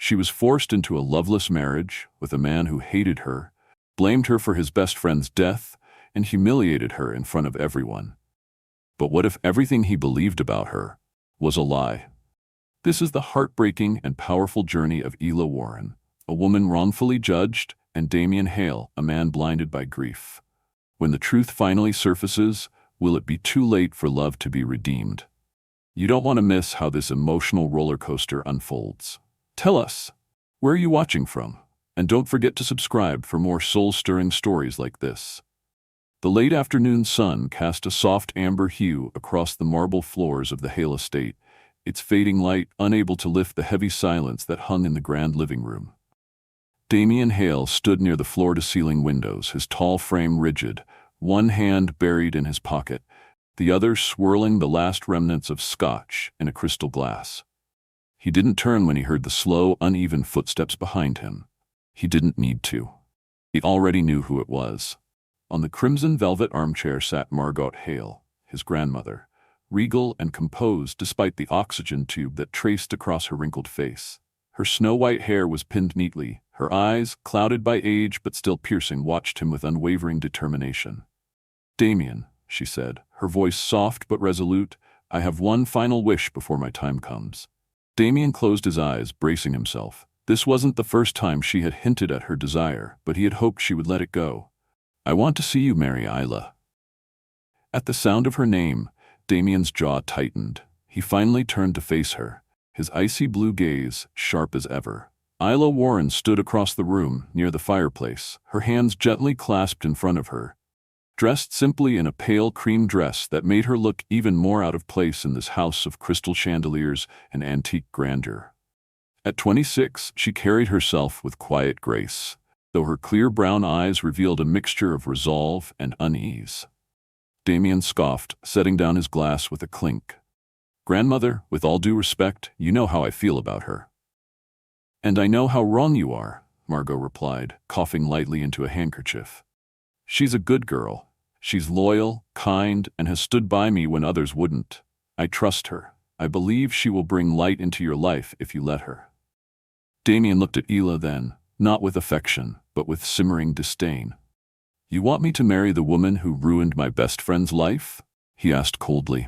She was forced into a loveless marriage with a man who hated her, blamed her for his best friend's death, and humiliated her in front of everyone. But what if everything he believed about her was a lie? This is the heartbreaking and powerful journey of Ela Warren, a woman wrongfully judged, and Damian Hale, a man blinded by grief. When the truth finally surfaces, will it be too late for love to be redeemed? You don't want to miss how this emotional roller coaster unfolds. Tell us, where are you watching from? And don't forget to subscribe for more soul-stirring stories like this. The late afternoon sun cast a soft amber hue across the marble floors of the Hale estate, its fading light unable to lift the heavy silence that hung in the grand living room. Damian Hale stood near the floor-to-ceiling windows, his tall frame rigid, one hand buried in his pocket, the other swirling the last remnants of scotch in a crystal glass. He didn't turn when he heard the slow, uneven footsteps behind him. He didn't need to. He already knew who it was. On the crimson velvet armchair sat Margot Hale, his grandmother, regal and composed despite the oxygen tube that traced across her wrinkled face. Her snow-white hair was pinned neatly. Her eyes, clouded by age but still piercing, watched him with unwavering determination. "Damian," she said, her voice soft but resolute, "I have one final wish before my time comes." Damian closed his eyes, bracing himself. This wasn't the first time she had hinted at her desire, but he had hoped she would let it go. "I want to see you marry Ela." At the sound of her name, Damian's jaw tightened. He finally turned to face her, his icy blue gaze sharp as ever. Ela Warren stood across the room, near the fireplace, her hands gently clasped in front of her, dressed simply in a pale cream dress that made her look even more out of place in this house of crystal chandeliers and antique grandeur. At 26, she carried herself with quiet grace, though her clear brown eyes revealed a mixture of resolve and unease. Damian scoffed, setting down his glass with a clink. "Grandmother, with all due respect, you know how I feel about her." "And I know how wrong you are," Margot replied, coughing lightly into a handkerchief. "She's a good girl. She's loyal, kind, and has stood by me when others wouldn't. I trust her. I believe she will bring light into your life if you let her." Damian looked at Ela then, not with affection, but with simmering disdain. "You want me to marry the woman who ruined my best friend's life?" he asked coldly.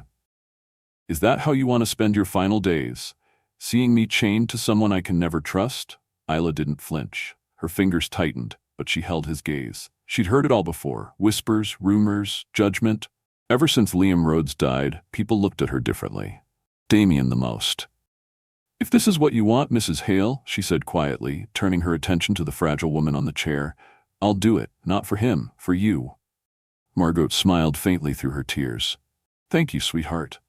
"Is that how you want to spend your final days? Seeing me chained to someone I can never trust?" Ela didn't flinch. Her fingers tightened, but she held his gaze. She'd heard it all before. Whispers, rumors, judgment. Ever since Liam Rhodes died, people looked at her differently. Damian the most. "If this is what you want, Mrs. Hale," she said quietly, turning her attention to the fragile woman on the chair, "I'll do it, not for him, for you." Margot smiled faintly through her tears. "Thank you, sweetheart."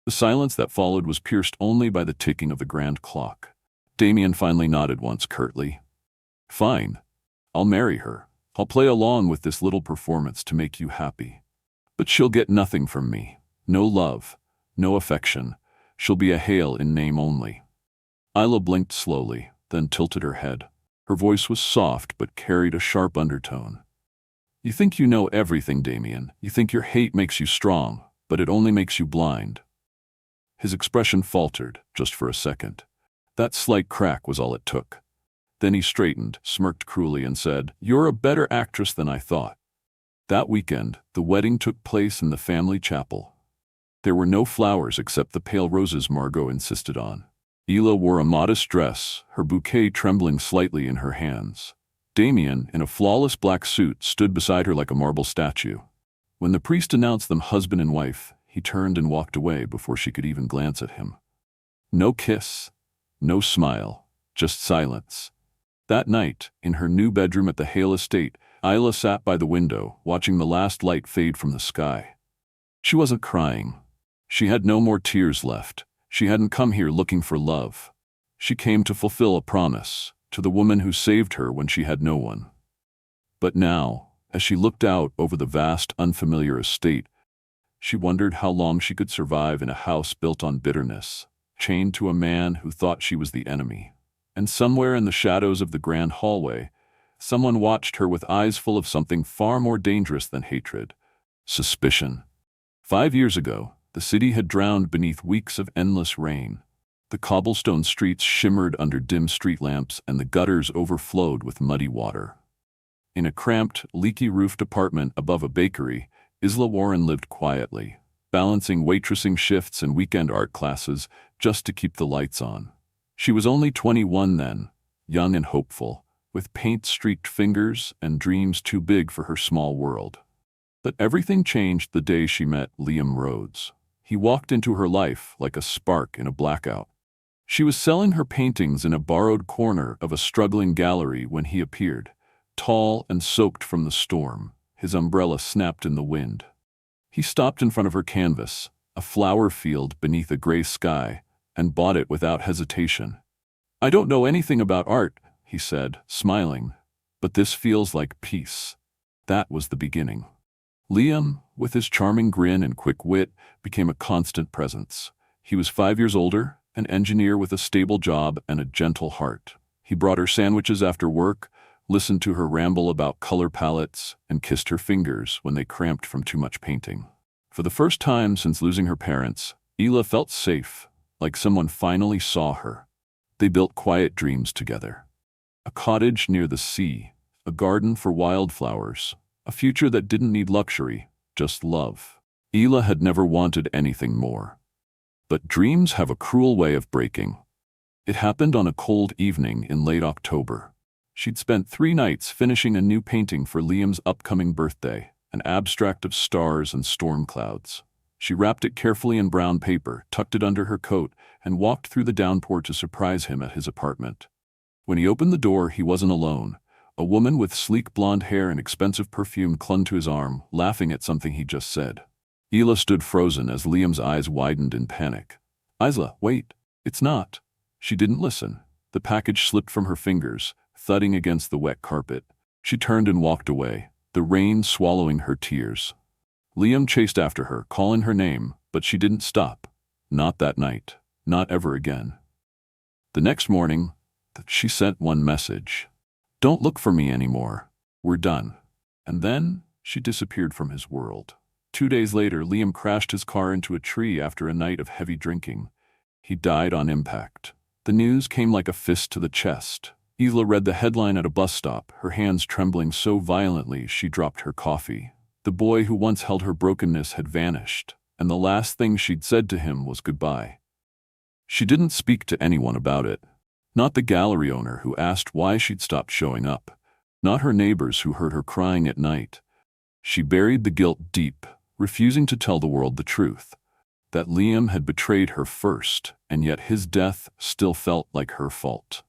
The silence that followed was pierced only by the ticking of the grand clock. Damian finally nodded once curtly. "Fine. I'll marry her. I'll play along with this little performance to make you happy. But she'll get nothing from me. No love, no affection. She'll be a Hale in name only." Ela blinked slowly, then tilted her head. Her voice was soft but carried a sharp undertone. "You think you know everything, Damian. You think your hate makes you strong, but it only makes you blind." His expression faltered, just for a second. That slight crack was all it took. Then he straightened, smirked cruelly, and said, "You're a better actress than I thought." That weekend, the wedding took place in the family chapel. There were no flowers except the pale roses Margot insisted on. Ela wore a modest dress, her bouquet trembling slightly in her hands. Damian, in a flawless black suit, stood beside her like a marble statue. When the priest announced them husband and wife, he turned and walked away before she could even glance at him. No kiss, no smile, just silence. That night, in her new bedroom at the Hale estate, Ela sat by the window, watching the last light fade from the sky. She wasn't crying. She had no more tears left. She hadn't come here looking for love. She came to fulfill a promise, to the woman who saved her when she had no one. But now, as she looked out over the vast, unfamiliar estate, she wondered how long she could survive in a house built on bitterness, chained to a man who thought she was the enemy. And somewhere in the shadows of the grand hallway, someone watched her with eyes full of something far more dangerous than hatred: suspicion. 5 years ago, the city had drowned beneath weeks of endless rain. The cobblestone streets shimmered under dim street lamps, and the gutters overflowed with muddy water. In a cramped, leaky-roofed apartment above a bakery, Isla Warren lived quietly, balancing waitressing shifts and weekend art classes just to keep the lights on. She was only 21 then, young and hopeful, with paint-streaked fingers and dreams too big for her small world. But everything changed the day she met Liam Rhodes. He walked into her life like a spark in a blackout. She was selling her paintings in a borrowed corner of a struggling gallery when he appeared, tall and soaked from the storm. His umbrella snapped in the wind. He stopped in front of her canvas, a flower field beneath a gray sky, and bought it without hesitation. "I don't know anything about art," he said, smiling, "but this feels like peace." That was the beginning. Liam, with his charming grin and quick wit, became a constant presence. He was 5 years older, an engineer with a stable job and a gentle heart. He brought her sandwiches after work, listened to her ramble about color palettes, and kissed her fingers when they cramped from too much painting. For the first time since losing her parents, Isla felt safe, like someone finally saw her. They built quiet dreams together. A cottage near the sea, a garden for wildflowers, a future that didn't need luxury, just love. Isla had never wanted anything more. But dreams have a cruel way of breaking. It happened on a cold evening in late October. She'd spent 3 nights finishing a new painting for Liam's upcoming birthday, an abstract of stars and storm clouds. She wrapped it carefully in brown paper, tucked it under her coat, and walked through the downpour to surprise him at his apartment. When he opened the door, he wasn't alone. A woman with sleek blonde hair and expensive perfume clung to his arm, laughing at something he just said. Isla stood frozen as Liam's eyes widened in panic. "Isla, wait, it's not." She didn't listen. The package slipped from her fingers, thudding against the wet carpet. She turned and walked away, the rain swallowing her tears. Liam chased after her, calling her name, but she didn't stop. Not that night. Not ever again. The next morning, she sent one message. "Don't look for me anymore. We're done." And then she disappeared from his world. 2 days later, Liam crashed his car into a tree after a night of heavy drinking. He died on impact. The news came like a fist to the chest. Isla read the headline at a bus stop, her hands trembling so violently she dropped her coffee. The boy who once held her brokenness had vanished, and the last thing she'd said to him was goodbye. She didn't speak to anyone about it. Not the gallery owner who asked why she'd stopped showing up. Not her neighbors who heard her crying at night. She buried the guilt deep, refusing to tell the world the truth. That Liam had betrayed her first, and yet his death still felt like her fault.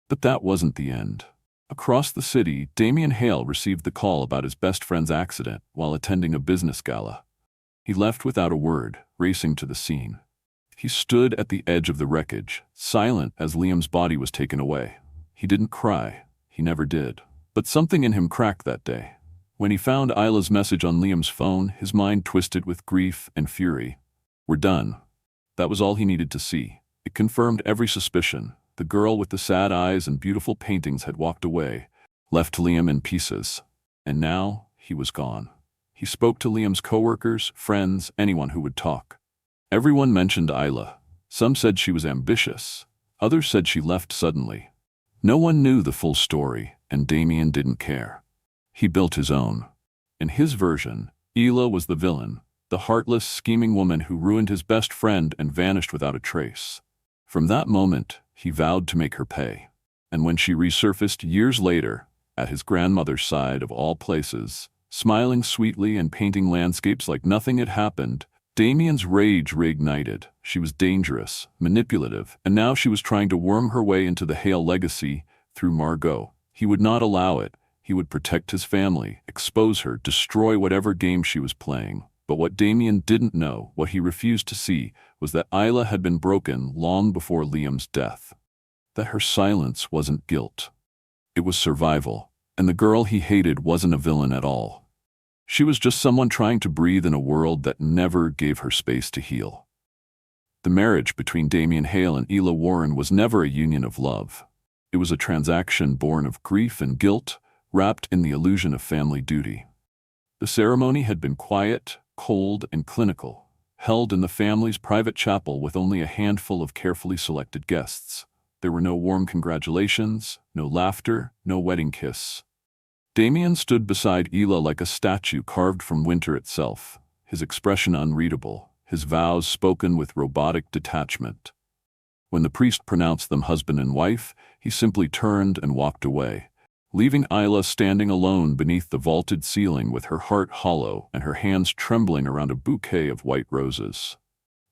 But that wasn't the end. Across the city, Damian Hale received the call about his best friend's accident while attending a business gala. He left without a word, racing to the scene. He stood at the edge of the wreckage, silent as Liam's body was taken away. He didn't cry. He never did. But something in him cracked that day. When he found Isla's message on Liam's phone, his mind twisted with grief and fury. "We're done." That was all he needed to see. It confirmed every suspicion. The girl with the sad eyes and beautiful paintings had walked away, left Liam in pieces. And now he was gone. He spoke to Liam's coworkers, friends, anyone who would talk. Everyone mentioned Isla. Some said she was ambitious. Others said she left suddenly. No one knew the full story, and Damian didn't care. He built his own. In his version, Isla was the villain, the heartless, scheming woman who ruined his best friend and vanished without a trace. From that moment, he vowed to make her pay. And when she resurfaced years later, at his grandmother's side of all places, smiling sweetly and painting landscapes like nothing had happened, Damian's rage reignited. She was dangerous, manipulative, and now she was trying to worm her way into the Hale legacy through Margot. He would not allow it. He would protect his family, expose her, destroy whatever game she was playing. But what Damian didn't know, what he refused to see, was that Isla had been broken long before Liam's death. That her silence wasn't guilt. It was survival, and the girl he hated wasn't a villain at all. She was just someone trying to breathe in a world that never gave her space to heal. The marriage between Damian Hale and Isla Warren was never a union of love. It was a transaction born of grief and guilt, wrapped in the illusion of family duty. The ceremony had been quiet, cold, and clinical, held in the family's private chapel with only a handful of carefully selected guests. There were no warm congratulations, no laughter, no wedding kiss. Damian stood beside Ela like a statue carved from winter itself, his expression unreadable, his vows spoken with robotic detachment. When the priest pronounced them husband and wife, he simply turned and walked away, leaving Isla standing alone beneath the vaulted ceiling with her heart hollow and her hands trembling around a bouquet of white roses.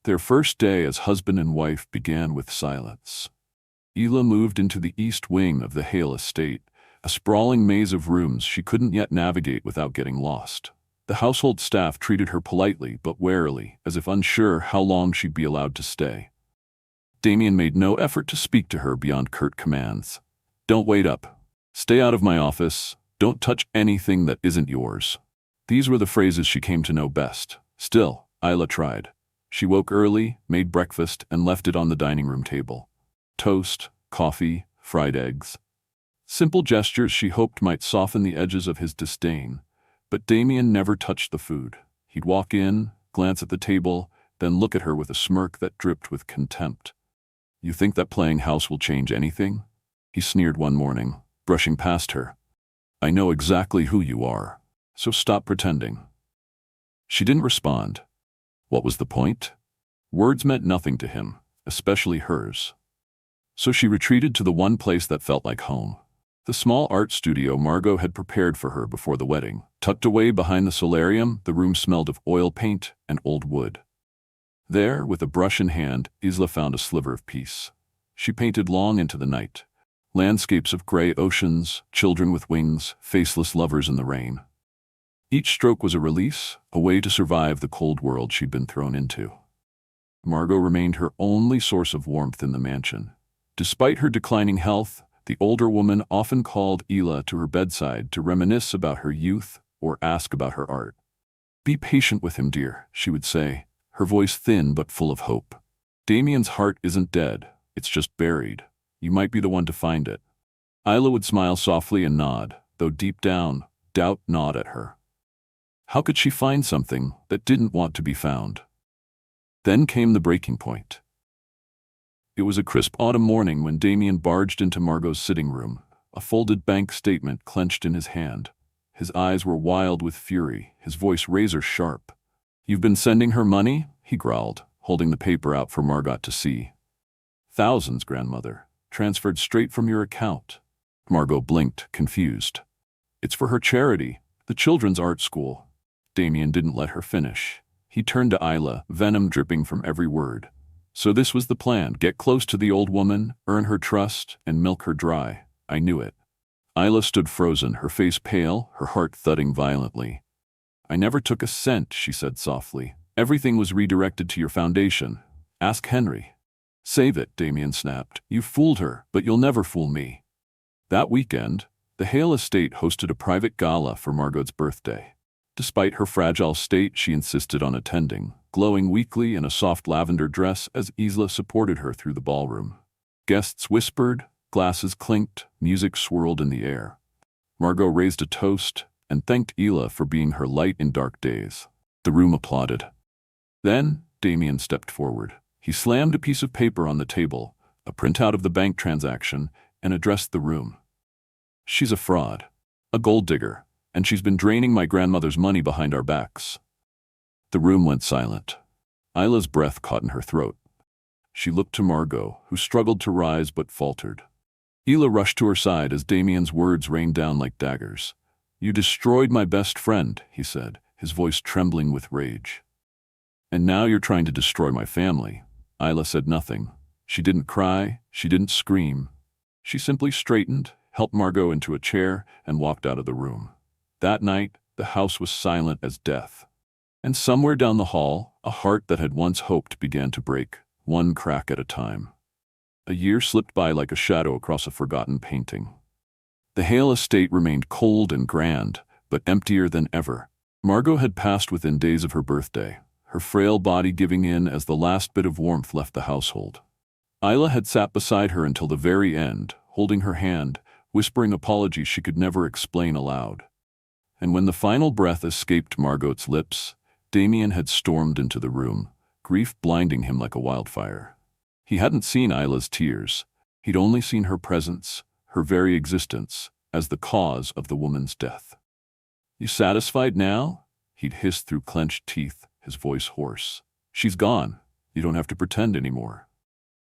Their first day as husband and wife began with silence. Ela moved into the east wing of the Hale estate, a sprawling maze of rooms she couldn't yet navigate without getting lost. The household staff treated her politely but warily, as if unsure how long she'd be allowed to stay. Damian made no effort to speak to her beyond curt commands. "Don't wait up. Stay out of my office. Don't touch anything that isn't yours." These were the phrases she came to know best. Still, Isla tried. She woke early, made breakfast, and left it on the dining room table. Toast, coffee, fried eggs. Simple gestures she hoped might soften the edges of his disdain. But Damian never touched the food. He'd walk in, glance at the table, then look at her with a smirk that dripped with contempt. "You think that playing house will change anything?" he sneered one morning, brushing past her. "I know exactly who you are, so stop pretending." She didn't respond. What was the point? Words meant nothing to him, especially hers. So she retreated to the one place that felt like home. The small art studio Margot had prepared for her before the wedding. Tucked away behind the solarium, the room smelled of oil paint and old wood. There, with a brush in hand, Isla found a sliver of peace. She painted long into the night. Landscapes of gray oceans, children with wings, faceless lovers in the rain. Each stroke was a release, a way to survive the cold world she'd been thrown into. Margot remained her only source of warmth in the mansion. Despite her declining health, the older woman often called Ela to her bedside to reminisce about her youth or ask about her art. "Be patient with him, dear," she would say, her voice thin but full of hope. "Damian's heart isn't dead, it's just buried. You might be the one to find it." Isla would smile softly and nod, though deep down, doubt gnawed at her. How could she find something that didn't want to be found? Then came the breaking point. It was a crisp autumn morning when Damian barged into Margot's sitting room, a folded bank statement clenched in his hand. His eyes were wild with fury, his voice razor sharp. "You've been sending her money?" he growled, holding the paper out for Margot to see. "Thousands, grandmother, transferred straight from your account." Margot blinked, confused. "It's for her charity, the children's art school." Damian didn't let her finish. He turned to Isla, venom dripping from every word. "So this was the plan, get close to the old woman, earn her trust, and milk her dry. I knew it." Isla stood frozen, her face pale, her heart thudding violently. "I never took a cent," she said softly. "Everything was redirected to your foundation. Ask Henry." "Save it," Damian snapped. "You fooled her, but you'll never fool me." That weekend, the Hale estate hosted a private gala for Margot's birthday. Despite her fragile state, she insisted on attending, glowing weakly in a soft lavender dress as Isla supported her through the ballroom. Guests whispered, glasses clinked, music swirled in the air. Margot raised a toast and thanked Ela for being her light in dark days. The room applauded. Then, Damian stepped forward. He slammed a piece of paper on the table, a printout of the bank transaction, and addressed the room. "She's a fraud, a gold digger, and she's been draining my grandmother's money behind our backs." The room went silent. Isla's breath caught in her throat. She looked to Margot, who struggled to rise but faltered. Ela rushed to her side as Damian's words rained down like daggers. "You destroyed my best friend," he said, his voice trembling with rage. "And now you're trying to destroy my family." Isla said nothing. She didn't cry, she didn't scream. She simply straightened, helped Margot into a chair, and walked out of the room. That night, the house was silent as death. And somewhere down the hall, a heart that had once hoped began to break, one crack at a time. A year slipped by like a shadow across a forgotten painting. The Hale estate remained cold and grand, but emptier than ever. Margot had passed within days of her birthday, her frail body giving in as the last bit of warmth left the household. Isla had sat beside her until the very end, holding her hand, whispering apologies she could never explain aloud. And when the final breath escaped Margot's lips, Damian had stormed into the room, grief blinding him like a wildfire. He hadn't seen Isla's tears. He'd only seen her presence, her very existence, as the cause of the woman's death. "You satisfied now?" He'd hissed through clenched teeth, his voice hoarse. "She's gone. You don't have to pretend anymore."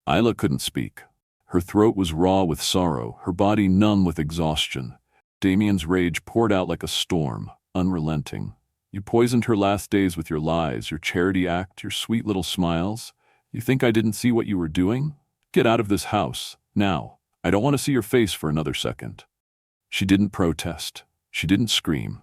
Isla couldn't speak. Her throat was raw with sorrow, her body numb with exhaustion. Damian's rage poured out like a storm, unrelenting. "You poisoned her last days with your lies, your charity act, your sweet little smiles. You think I didn't see what you were doing? Get out of this house, now. I don't want to see your face for another second." She didn't protest. She didn't scream.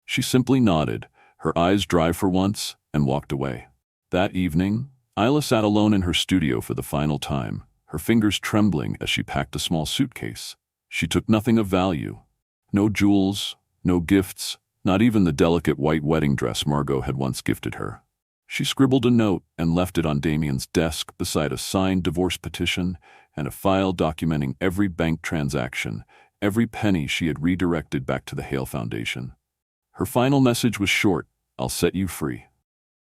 She simply nodded, her eyes dry for once, and walked away. That evening, Isla sat alone in her studio for the final time, her fingers trembling as she packed a small suitcase. She took nothing of value. No jewels, no gifts, not even the delicate white wedding dress Margot had once gifted her. She scribbled a note and left it on Damian's desk beside a signed divorce petition and a file documenting every bank transaction, every penny she had redirected back to the Hale Foundation. Her final message was short: "I'll set you free.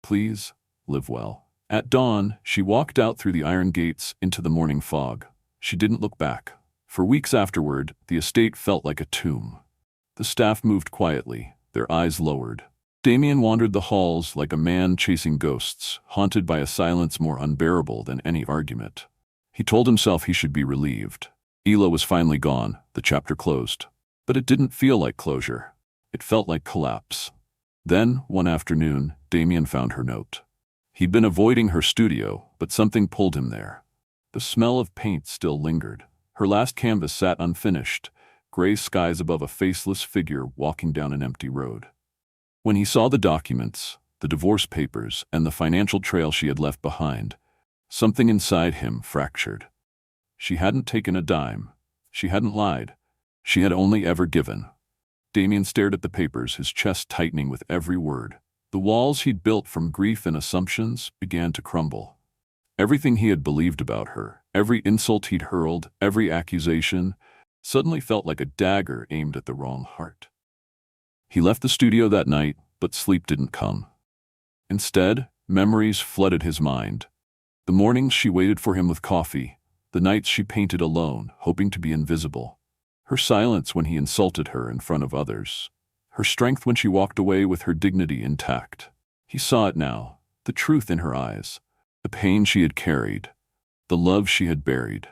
Please, live well." At dawn, she walked out through the iron gates into the morning fog. She didn't look back. For weeks afterward, the estate felt like a tomb. The staff moved quietly, their eyes lowered. Damian wandered the halls like a man chasing ghosts, haunted by a silence more unbearable than any argument. He told himself he should be relieved. Isla was finally gone, the chapter closed. But it didn't feel like closure. It felt like collapse. Then, one afternoon, Damian found her note. He'd been avoiding her studio, but something pulled him there. The smell of paint still lingered. Her last canvas sat unfinished, gray skies above a faceless figure walking down an empty road. When he saw the documents, the divorce papers, and the financial trail she had left behind, something inside him fractured. She hadn't taken a dime. She hadn't lied. She had only ever given. Damian stared at the papers, his chest tightening with every word. The walls he'd built from grief and assumptions began to crumble. Everything he had believed about her, every insult he'd hurled, every accusation, suddenly felt like a dagger aimed at the wrong heart. He left the studio that night, but sleep didn't come. Instead, memories flooded his mind. The mornings she waited for him with coffee, the nights she painted alone, hoping to be invisible. Her silence when he insulted her in front of others. Her strength when she walked away with her dignity intact. He saw it now, the truth in her eyes, the pain she had carried, the love she had buried.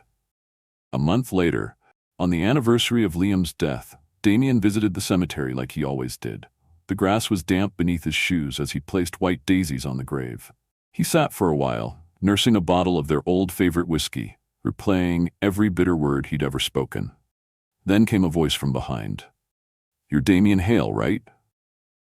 A month later, on the anniversary of Liam's death, Damian visited the cemetery like he always did. The grass was damp beneath his shoes as he placed white daisies on the grave. He sat for a while, nursing a bottle of their old favorite whiskey, replaying every bitter word he'd ever spoken. Then came a voice from behind. "You're Damian Hale, right?"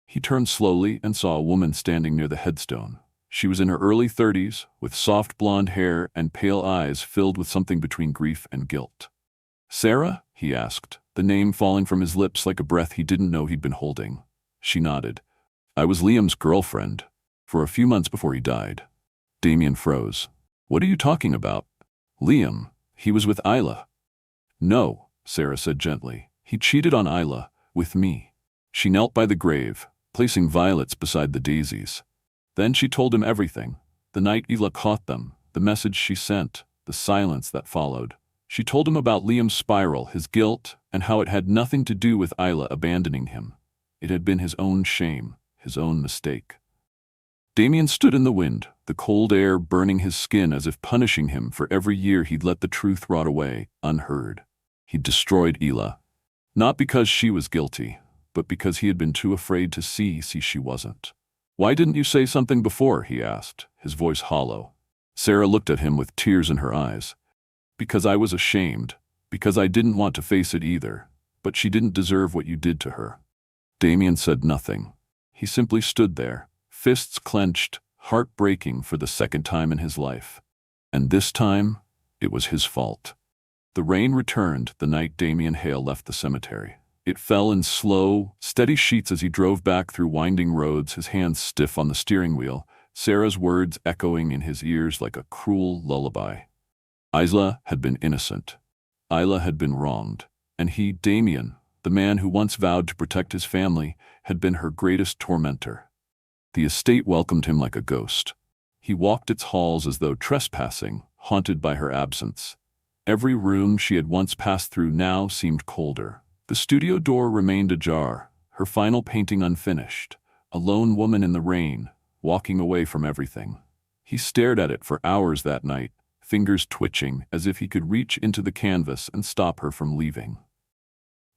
He turned slowly and saw a woman standing near the headstone. She was in her early 30s, with soft blonde hair and pale eyes filled with something between grief and guilt. "Sarah?" he asked, the name falling from his lips like a breath he didn't know he'd been holding. She nodded. "I was Liam's girlfriend, for a few months before he died." Damian froze. "What are you talking about?" "Liam, he was with Isla." "No," Sarah said gently. "He cheated on Isla, with me." She knelt by the grave, placing violets beside the daisies. Then she told him everything. The night Isla caught them, the message she sent, the silence that followed. She told him about Liam's spiral, his guilt, and how it had nothing to do with Isla abandoning him. It had been his own shame, his own mistake. Damian stood in the wind, the cold air burning his skin as if punishing him for every year he'd let the truth rot away, unheard. He'd destroyed Isla. Not because she was guilty, but because he had been too afraid to see she wasn't. "Why didn't you say something before?" he asked, his voice hollow. Sarah looked at him with tears in her eyes. "Because I was ashamed, because I didn't want to face it either, but she didn't deserve what you did to her." Damian said nothing. He simply stood there, fists clenched, heart breaking for the second time in his life. And this time, it was his fault. The rain returned the night Damian Hale left the cemetery. It fell in slow, steady sheets as he drove back through winding roads, his hands stiff on the steering wheel, Sarah's words echoing in his ears like a cruel lullaby. Isla had been innocent. Isla had been wronged. And he, Damian, the man who once vowed to protect his family, had been her greatest tormentor. The estate welcomed him like a ghost. He walked its halls as though trespassing, haunted by her absence. Every room she had once passed through now seemed colder. The studio door remained ajar, her final painting unfinished, a lone woman in the rain, walking away from everything. He stared at it for hours that night, fingers twitching as if he could reach into the canvas and stop her from leaving.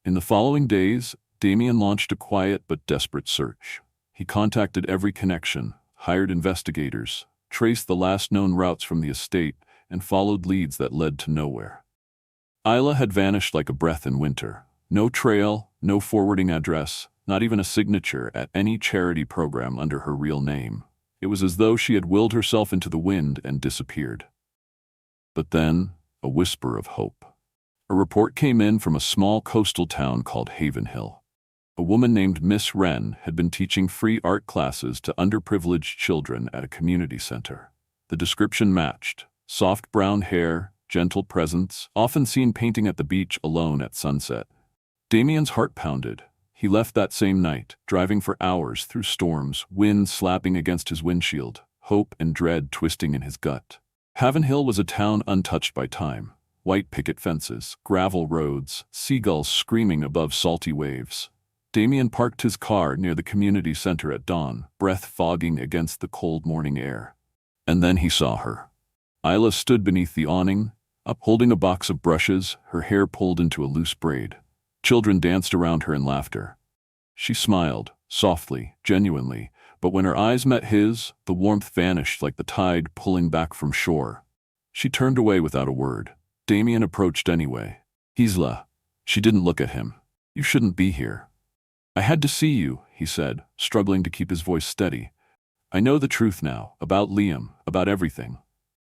In the following days, Damian launched a quiet but desperate search. He contacted every connection, hired investigators, traced the last known routes from the estate, and followed leads that led to nowhere. Isla had vanished like a breath in winter. No trail, no forwarding address, not even a signature at any charity program under her real name. It was as though she had willed herself into the wind and disappeared. But then, a whisper of hope. A report came in from a small coastal town called Havenhill. A woman named Miss Wren had been teaching free art classes to underprivileged children at a community center. The description matched: soft brown hair, gentle presence, often seen painting at the beach alone at sunset. Damian's heart pounded. He left that same night, driving for hours through storms, wind slapping against his windshield, hope and dread twisting in his gut. Havenhill was a town untouched by time. White picket fences, gravel roads, seagulls screaming above salty waves. Damian parked his car near the community center at dawn, breath fogging against the cold morning air. And then he saw her. Isla stood beneath the awning, upholding a box of brushes, her hair pulled into a loose braid. Children danced around her in laughter. She smiled, softly, genuinely, but when her eyes met his, the warmth vanished like the tide pulling back from shore. She turned away without a word. Damian approached anyway. "Isla." She didn't look at him. "You shouldn't be here." "I had to see you," he said, struggling to keep his voice steady. "I know the truth now, about Liam, about everything."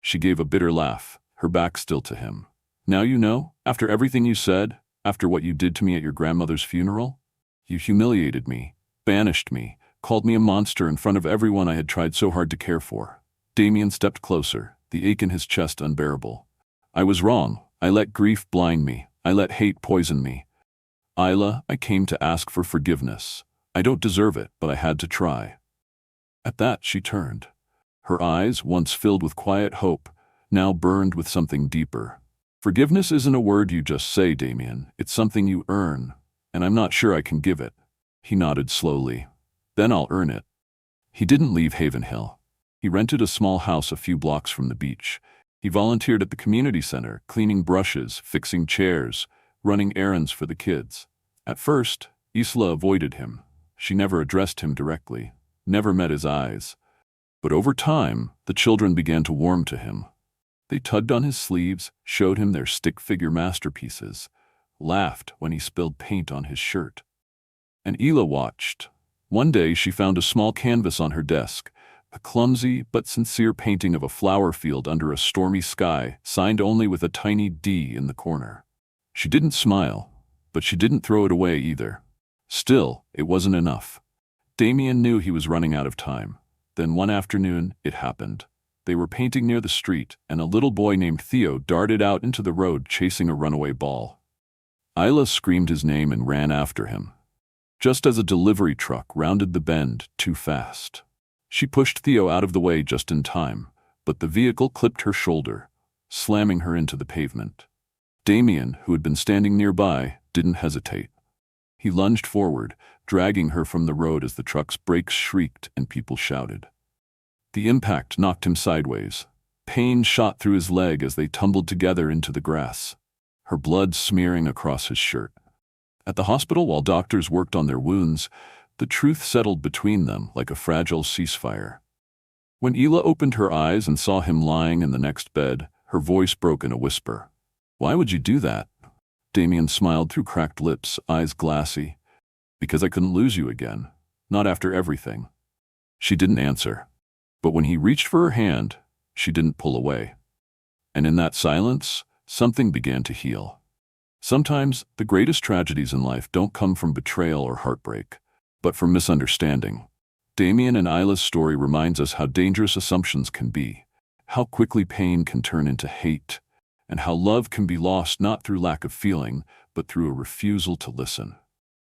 She gave a bitter laugh, her back still to him. "Now you know? After everything you said? After what you did to me at your grandmother's funeral? You humiliated me, banished me, called me a monster in front of everyone I had tried so hard to care for." Damian stepped closer, the ache in his chest unbearable. "I was wrong. I let grief blind me. I let hate poison me. Isla, I came to ask for forgiveness. I don't deserve it, but I had to try." At that, she turned. Her eyes, once filled with quiet hope, now burned with something deeper. "Forgiveness isn't a word you just say, Damian. It's something you earn, and I'm not sure I can give it." He nodded slowly. "Then I'll earn it." He didn't leave Havenhill. He rented a small house a few blocks from the beach. He volunteered at the community center, cleaning brushes, fixing chairs, running errands for the kids. At first, Isla avoided him. She never addressed him directly, never met his eyes. But over time, the children began to warm to him. They tugged on his sleeves, showed him their stick-figure masterpieces, laughed when he spilled paint on his shirt. And Isla watched. One day she found a small canvas on her desk, a clumsy but sincere painting of a flower field under a stormy sky, signed only with a tiny D in the corner. She didn't smile, but she didn't throw it away either. Still, it wasn't enough. Damian knew he was running out of time. Then one afternoon, it happened. They were painting near the street, and a little boy named Theo darted out into the road chasing a runaway ball. Isla screamed his name and ran after him. Just as a delivery truck rounded the bend too fast. She pushed Theo out of the way just in time, but the vehicle clipped her shoulder, slamming her into the pavement. Damian, who had been standing nearby, didn't hesitate. He lunged forward, dragging her from the road as the truck's brakes shrieked and people shouted. The impact knocked him sideways. Pain shot through his leg as they tumbled together into the grass, her blood smearing across his shirt. At the hospital, while doctors worked on their wounds, the truth settled between them like a fragile ceasefire. When Isla opened her eyes and saw him lying in the next bed, her voice broke in a whisper. "Why would you do that?" Damian smiled through cracked lips, eyes glassy. "Because I couldn't lose you again. Not after everything." She didn't answer. But when he reached for her hand, she didn't pull away. And in that silence, something began to heal. Sometimes the greatest tragedies in life don't come from betrayal or heartbreak, but from misunderstanding. Damian and Isla's story reminds us how dangerous assumptions can be, how quickly pain can turn into hate, and how love can be lost not through lack of feeling, but through a refusal to listen.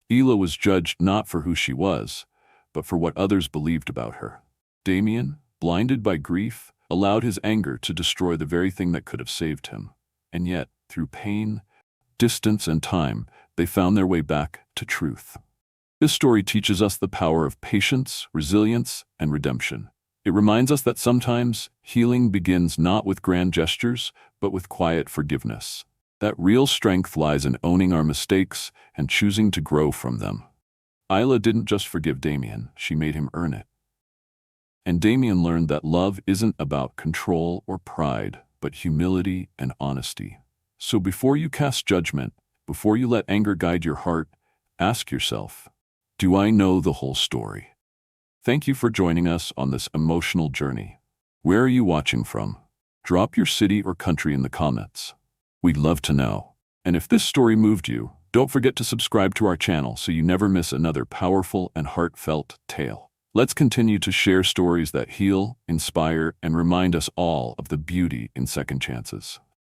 Isla was judged not for who she was, but for what others believed about her. Damian, blinded by grief, allowed his anger to destroy the very thing that could have saved him. And yet, through pain, distance, and time, they found their way back to truth. This story teaches us the power of patience, resilience, and redemption. It reminds us that sometimes healing begins not with grand gestures, but with quiet forgiveness. That real strength lies in owning our mistakes and choosing to grow from them. Isla didn't just forgive Damian, she made him earn it. And Damian learned that love isn't about control or pride, but humility and honesty. So before you cast judgment, before you let anger guide your heart, ask yourself, do I know the whole story? Thank you for joining us on this emotional journey. Where are you watching from? Drop your city or country in the comments. We'd love to know. And if this story moved you, don't forget to subscribe to our channel so you never miss another powerful and heartfelt tale. Let's continue to share stories that heal, inspire, and remind us all of the beauty in second chances.